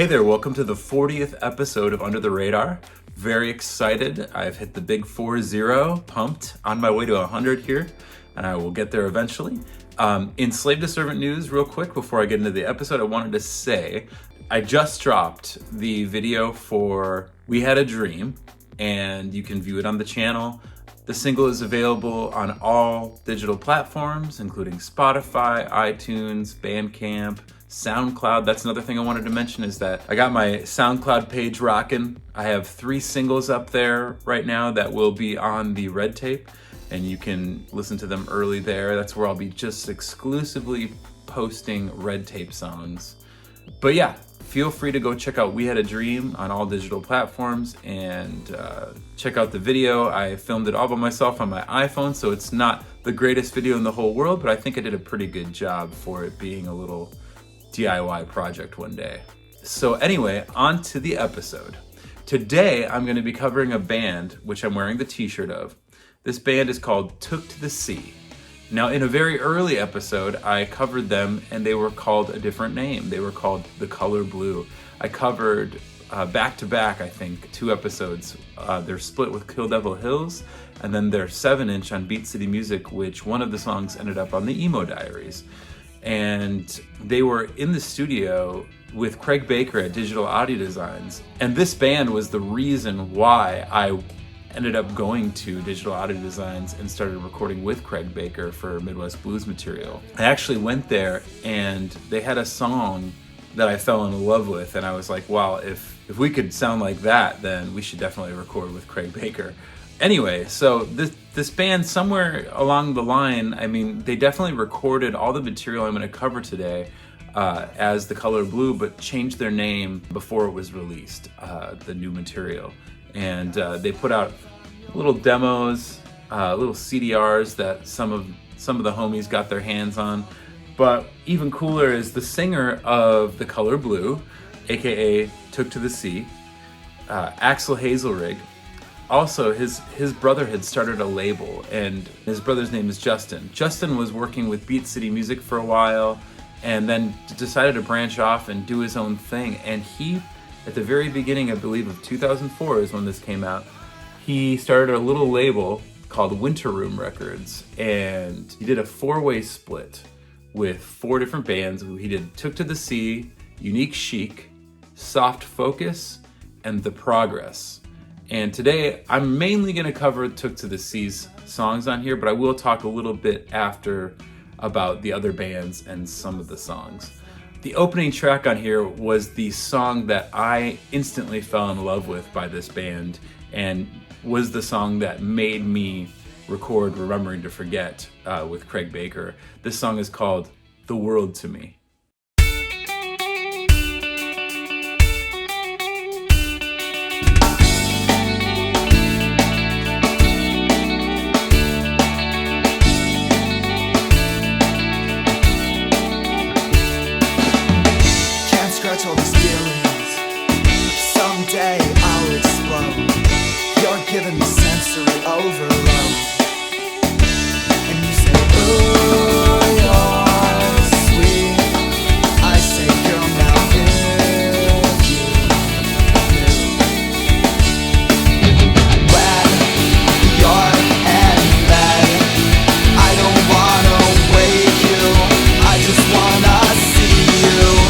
Hey there, welcome to the 40th episode of Under the Radar. Very excited. I've hit the big 40, pumped, on my way to 100 here, and I will get there eventually. In Slave to Servant news, real quick, before I get into the episode, I wanted to say, I just dropped the video for We Had a Dream, and you can view it on the channel. The single is available on all digital platforms, including Spotify, iTunes, Bandcamp, SoundCloud. That's another thing I wanted to mention is that I got my SoundCloud page rocking. I have 3 singles up there right now that will be on the red tape, and you can listen to them early there. That's where I'll be just exclusively posting red tape songs. But yeah, feel free to go check out We Had a Dream on all digital platforms and check out the video. I filmed it all by myself on my iPhone, so it's not the greatest video in the whole world, but I think I did a pretty good job for it being a little DIY project one day. So anyway, on to the episode. Today, I'm going to be covering a band, which I'm wearing the t-shirt of. This band is called Took to the Sea. Now, in a very early episode, I covered them and they were called a different name. They were called The Color Blue. I covered back-to-back, I think, 2 episodes. They're split with Kill Devil Hills, and then their 7-inch on Beat City Music, which one of the songs ended up on the Emo Diaries. And they were in the studio with Craig Baker at Digital Audio Designs. And this band was the reason why I ended up going to Digital Audio Designs and started recording with Craig Baker for Midwest Blues material. I actually went there and they had a song that I fell in love with, and I was like, wow, if we could sound like that, then we should definitely record with Craig Baker. Anyway, so this band, somewhere along the line, I mean, they definitely recorded all the material I'm going to cover today as The Color Blue, but changed their name before it was released, the new material. And they put out little demos, little CDRs that some of the homies got their hands on. But even cooler is the singer of The Color Blue, aka Took to the Sea, Axel Hazelrig. Also, his brother had started a label, and his brother's name is Justin. Justin was working with Beat City Music for a while, and then decided to branch off and do his own thing. And he, at the very beginning, I believe, of 2004 is when this came out, he started a little label called Winter Room Records, and he did a 4-way split with 4 different bands. He did Took to the Sea, Unique Chique, Soft Focus, and The Progress. And today, I'm mainly going to cover Took to the Sea's songs on here, but I will talk a little bit after about the other bands and some of the songs. The opening track on here was the song that I instantly fell in love with by this band, and was the song that made me record Remembering to Forget with Craig Baker. This song is called The World to Me. All these feelings, someday I'll explode. You're giving me sensory overload, and you say, ooh, you're sweet. I say, girl, now if you knew, when you're in bed, I don't wanna wake you, I just wanna see you.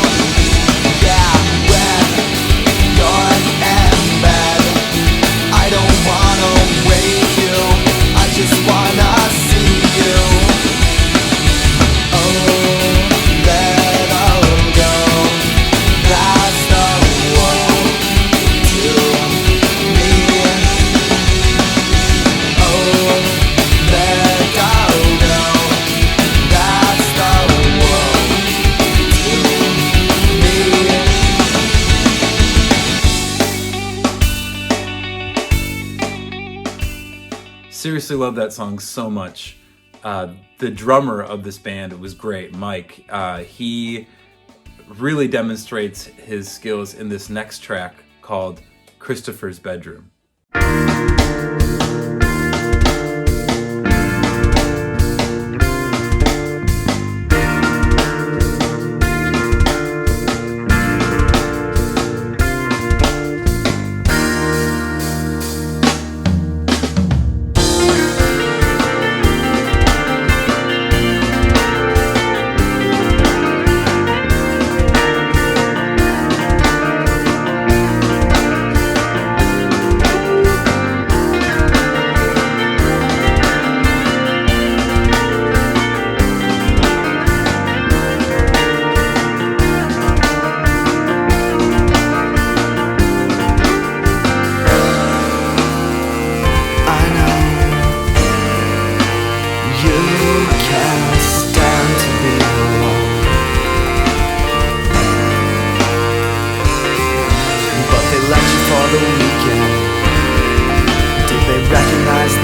Seriously love that song so much. The drummer of this band was great, Mike. He really demonstrates his skills in this next track called Christopher's Bedroom.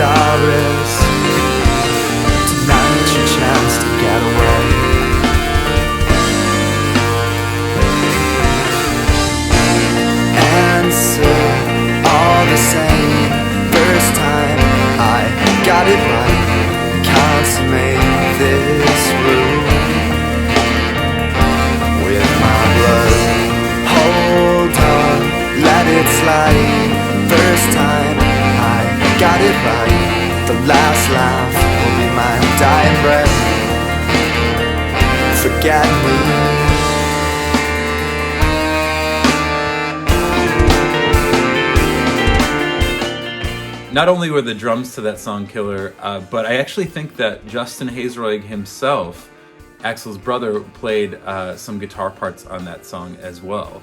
Doris. Tonight's your chance to get away. Answer all the same. First time I got it right. Consummate this room with my blood. Hold on, let it slide. First time I got it right. The last laugh will be my dying breath. Forget me. Not only were the drums to that song killer, but I actually think that Justin Hazelroig himself, Axl's brother, played some guitar parts on that song as well.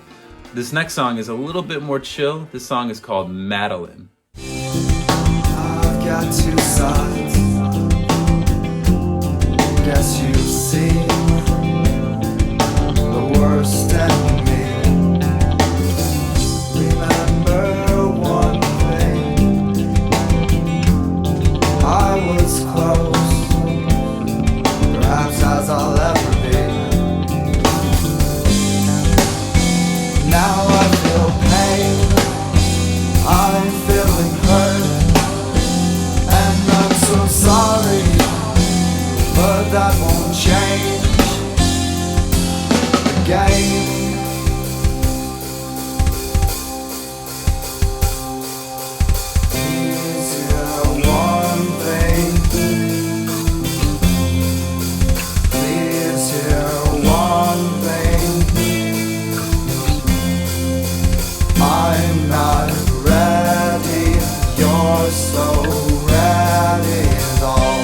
This next song is a little bit more chill. This song is called Madeline. I've got two sides. Guess you see the worst in me. Remember one thing, I was close, perhaps as I'll ever be. Now I feel pain, I'm feeling hurt, and I'm so sorry, but that won't change the game. Is there one thing? Is there one thing? I'm not ready, you're so ready and all.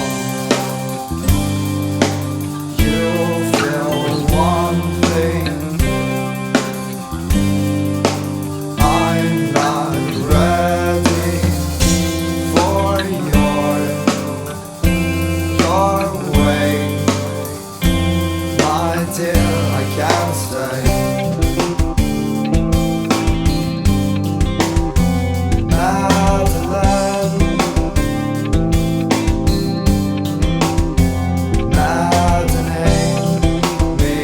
You feel one thing, I'm not ready for your way. My dear, I can't stay. Madeline, Madeline, me,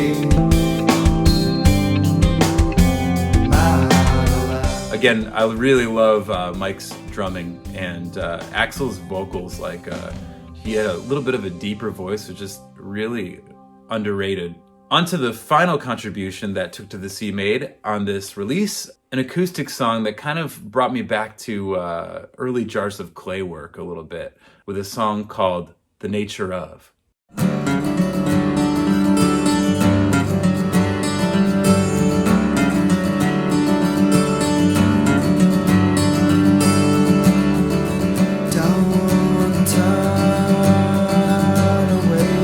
Madeline. Again, I really love Mike's drumming and Axl's vocals. Like he had a little bit of a deeper voice, which is really underrated. On to the final contribution that Took to the Sea made on this release, an acoustic song that kind of brought me back to early Jars of Clay work a little bit, with a song called The Nature Of. Don't turn away.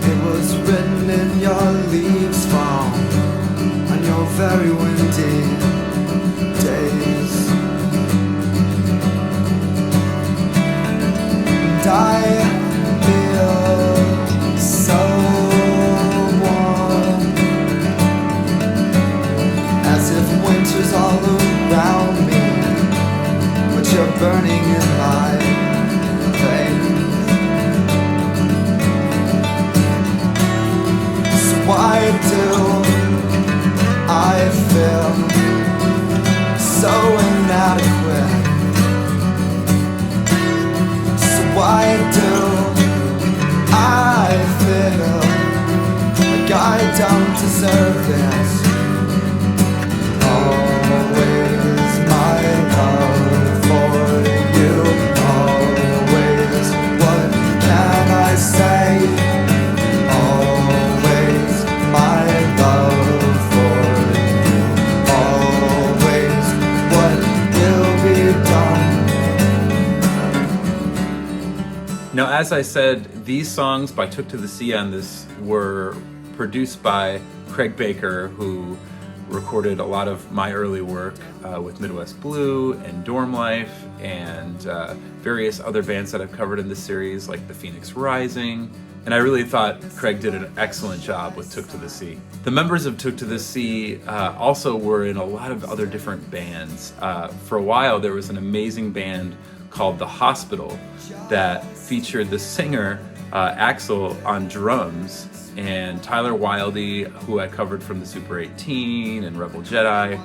It was written in your leaves fall on your very windy days. And I feel so warm, as if winter's all around me, but you're burning in my veins. So why do I feel so inadequate? So why do I feel like I don't deserve this? Always my love for you. Always, what can I say? Always my love for you. Always, what will be done? Now, as I said, these songs by Took to the Sea on this were produced by Craig Baker, who recorded a lot of my early work with Midwest Blue and Dorm Life and various other bands that I've covered in this series, like the Phoenix Rising And I really thought Craig did an excellent job with Took to the Sea. The members of Took to the Sea also were in a lot of other different bands. For a while, there was an amazing band called The Hospital that featured the singer Axel on drums, and Tyler Wildy, who I covered from the Super 18 and Rebel Jedi,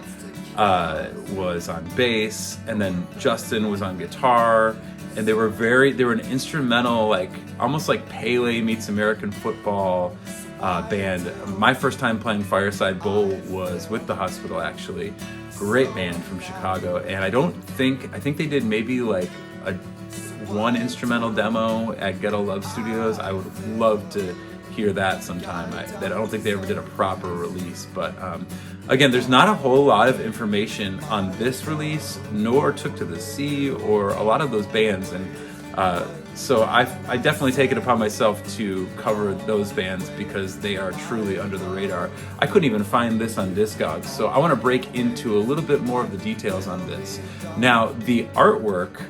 was on bass, and then Justin was on guitar. And they were an instrumental, like almost like Pele meets American football band. My first time playing Fireside Bowl was with The Hospital, actually. Great band from Chicago. And I think they did maybe like one instrumental demo at Ghetto Love Studios. I would love to hear that sometime. I don't think they ever did a proper release, but again, there's not a whole lot of information on this release, nor Took to the Sea, or a lot of those bands, and so I definitely take it upon myself to cover those bands because they are truly under the radar. I couldn't even find this on Discogs, so I want to break into a little bit more of the details on this. Now, the artwork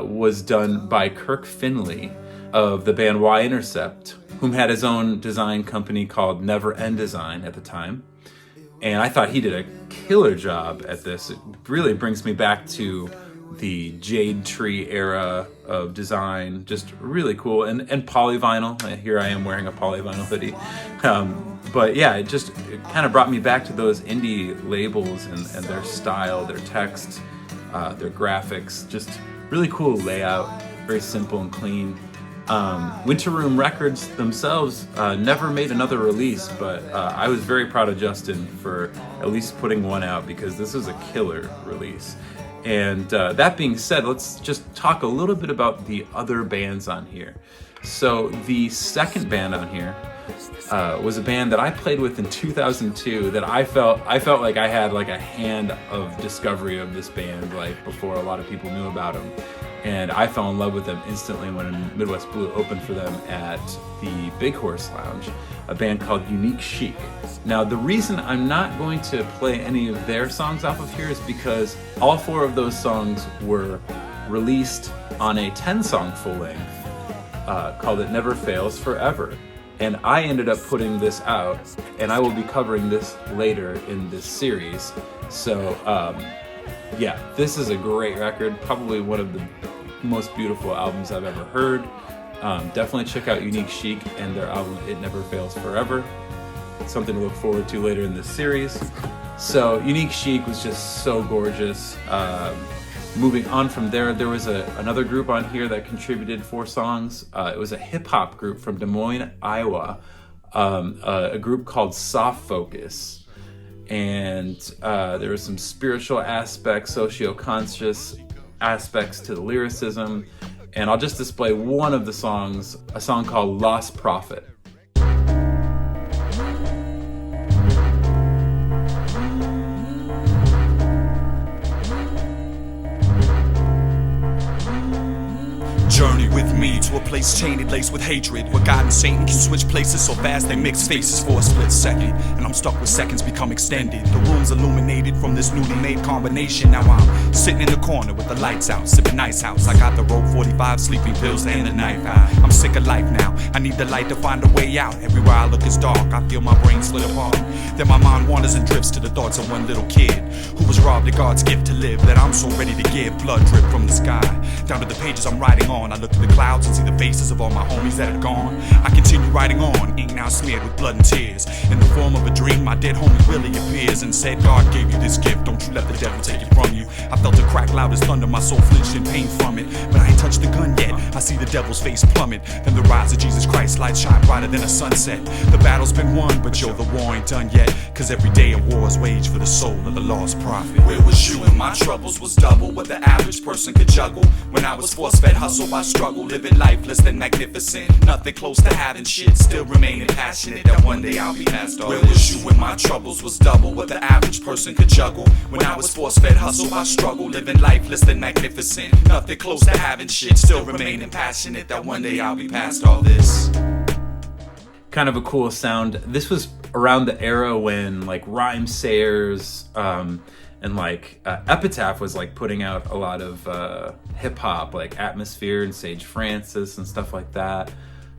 was done by Kirk Finley of the band Y-Intercept, whom had his own design company called Never End Design at the time. And I thought he did a killer job at this. It really brings me back to the Jade Tree era of design. Just really cool. And polyvinyl. Here I am wearing a polyvinyl hoodie. But yeah, it kind of brought me back to those indie labels and their style, their text, their graphics. Just really cool layout. Very simple and clean. Winter Room Records themselves never made another release, but I was very proud of Justin for at least putting one out because this is a killer release. And that being said, let's just talk a little bit about the other bands on here. So the second band on here was a band that I played with in 2002 that I felt like I had like a hand of discovery of this band, like before a lot of people knew about them. And I fell in love with them instantly when Midwest Blue opened for them at the Big Horse Lounge, a band called Unique Chique. Now, the reason I'm not going to play any of their songs off of here is because all 4 of those songs were released on a 10-song full-length called It Never Fails Forever. And I ended up putting this out, and I will be covering this later in this series. So, yeah, this is a great record, probably one of the most beautiful albums I've ever heard. Definitely check out Unique Chique and their album It Never Fails Forever. It's something to look forward to later in this series. So Unique Chique was just so gorgeous. Moving on from there, there was another group on here that contributed 4 songs. It was a hip-hop group from Des Moines, Iowa, a group called Soft Focus. And there was some spiritual aspects, socio-conscious aspects to the lyricism. And I'll just display one of the songs, a song called Lost Prophet. Journey with me to a place chained laced with hatred, where God and Satan can switch places so fast they mix faces for a split second. And I'm stuck with seconds become extended. The room's illuminated from this newly made combination. Now I'm sitting in the corner with the lights out, sipping Nice House. I got the Rogue 45 sleeping pills and the knife out. I'm sick of life now, I need the light to find a way out. Everywhere I look is dark, I feel my brain split apart. Then my mind wanders and drifts to the thoughts of one little kid who was robbed of God's gift to live, that I'm so ready to give. Blood drip from the sky down to the pages I'm writing on. I look at the clouds and see the faces of all my homies that are gone. I continue writing on, ink now smeared with blood and tears. In the form of a dream, my dead homie Willie appears and said, God gave you this gift, don't you let the devil take it from you. I felt a crack loud as thunder, my soul flinched in pain from it. But I ain't touched the gun yet, I see the devil's face plummet. Then the rise of Jesus Christ, light shine brighter than a sunset. The battle's been won, but yo, the war ain't done yet. Cause every day a war is waged for the soul of the lost prophet. Where was you when my troubles was double what the average person could juggle? When I was force-fed hustle by struggle, living life less than magnificent, nothing close to having shit, still remaining passionate that one day I'll be past all. Where was you when my troubles was double what the average person could juggle? When I was force-fed hustle by struggle, living life less than magnificent, nothing close to having shit, still remaining passionate that one day I'll be past all this. Kind of a cool sound. This was around the era when like Rhyme Sayers and like Epitaph was like putting out a lot of hip hop, like Atmosphere and Sage Francis and stuff like that.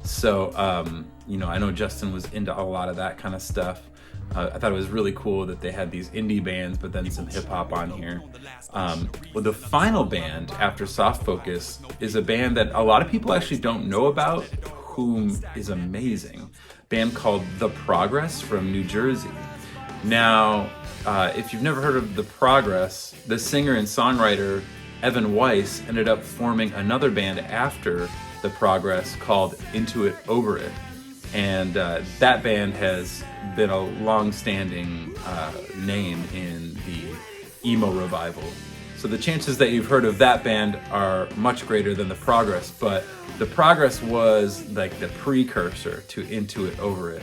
So, I know Justin was into a lot of that kind of stuff. I thought it was really cool that they had these indie bands, but then some hip hop on here. Well, the final band after Soft Focus is a band that a lot of people actually don't know about, whom is amazing. A band called The Progress from New Jersey. Now, if you've never heard of The Progress, the singer and songwriter Evan Weiss ended up forming another band after The Progress called Into It, Over It. And that band has been a long-standing name in the emo revival. So the chances that you've heard of that band are much greater than The Progress, but The Progress was like the precursor to Into It, Over It.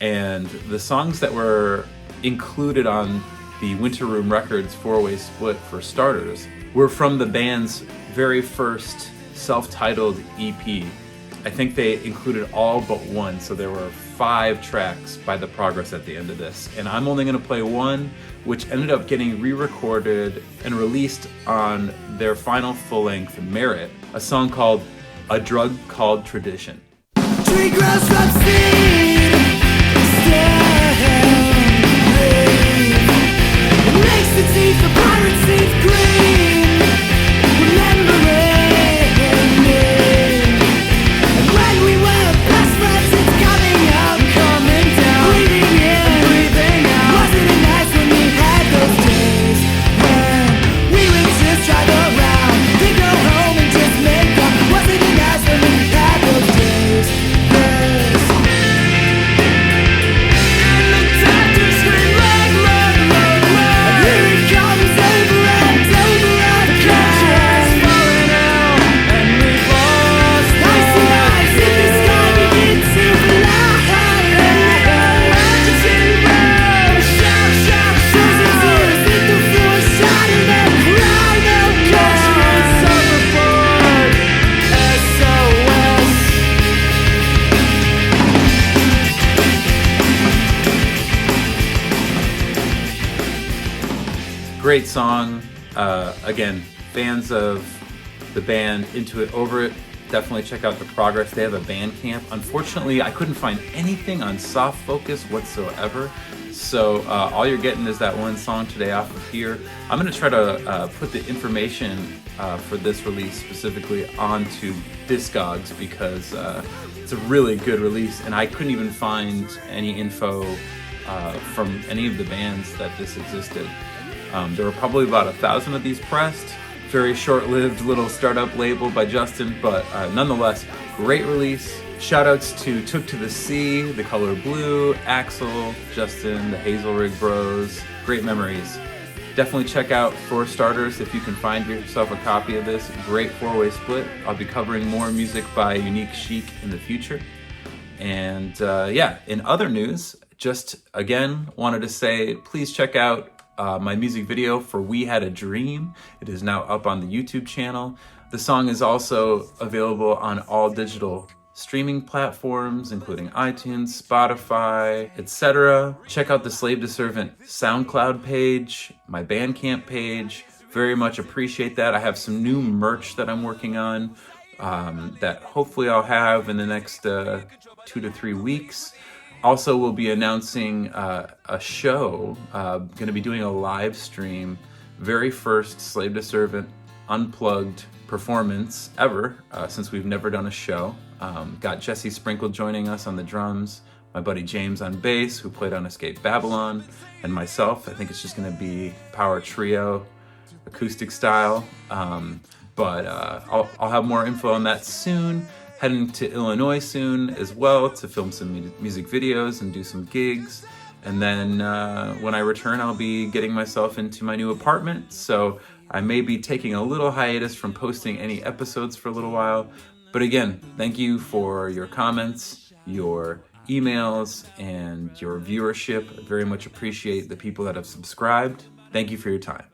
And the songs that were included on the Winter Room Records 4-way split, for starters, were from the band's very first self-titled EP. I think they included all but one, so there were 5 tracks by The Progress at the end of this. And I'm only going to play one, which ended up getting re-recorded and released on their final full-length Merit, a song called A Drug Called Tradition. Tree grows from seed, it makes the teeth of pirates seem green. Great song. Again, fans of the band Into It, Over It, definitely check out The Progress. They have a Bandcamp. Unfortunately, I couldn't find anything on Soft Focus whatsoever. So all you're getting is that one song today off of here. I'm going to try to put the information for this release specifically onto Discogs, because it's a really good release, and I couldn't even find any info from any of the bands that this existed. There were probably about 1,000 of these pressed. Very short-lived little startup label by Justin, but nonetheless, great release. Shoutouts to Took to the Sea, The Color Blue, Axel, Justin, the Hazelrig Bros. Great memories. Definitely check out For Starters if you can find yourself a copy of this. Great 4-way split. I'll be covering more music by Unique Chique in the future. And in other news, just again wanted to say, please check out my music video for We Had a Dream. It is now up on the YouTube channel. The song is also available on all digital streaming platforms, including iTunes, Spotify, etc. Check out the Slave to Servant SoundCloud page, my Bandcamp page. Very much appreciate that. I have some new merch that I'm working on that hopefully I'll have in the next 2 to 3 weeks. Also, we'll be announcing a show, going to be doing a live stream, very first Slave to Servant unplugged performance ever, since we've never done a show. Got Jesse Sprinkle joining us on the drums, my buddy James on bass, who played on Escape Babylon, and myself. I think it's just going to be power trio, acoustic style, but I'll have more info on that soon. Heading to Illinois soon as well to film some music videos and do some gigs. And then when I return, I'll be getting myself into my new apartment. So I may be taking a little hiatus from posting any episodes for a little while. But again, thank you for your comments, your emails, and your viewership. I very much appreciate the people that have subscribed. Thank you for your time.